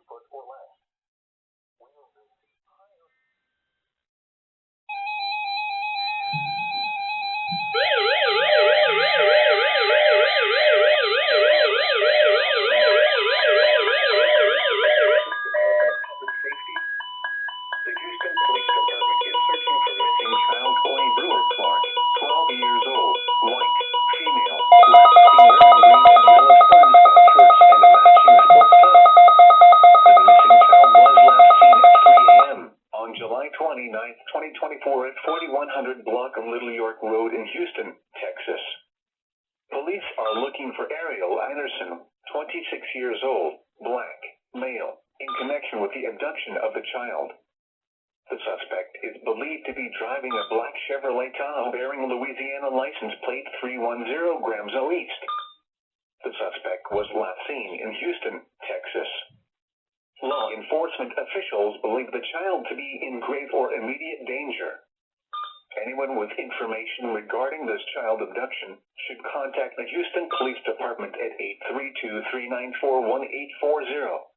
foot or less. The Houston Police Department is searching for missing child Chloe Brewer Clark, 12 years old, white, female, last seen wearing green and yellow SpongeBob shorts and a matching sports top. The missing child was last seen at 3 a.m. on July 29, 2024 at 4100 block of Little York Road in Houston, Texas. Police are looking for Ariel Anderson, 26 years old, black, male, in connection with the abduction of the child. The suspect is believed to be driving a black Chevrolet Tahoe bearing Louisiana license plate 310 Gramzo East. The suspect was last seen in Houston, Texas. Law enforcement officials believe the child to be in grave or immediate danger. Anyone with information regarding this child abduction should contact the Houston Police Department at 832-394-1840.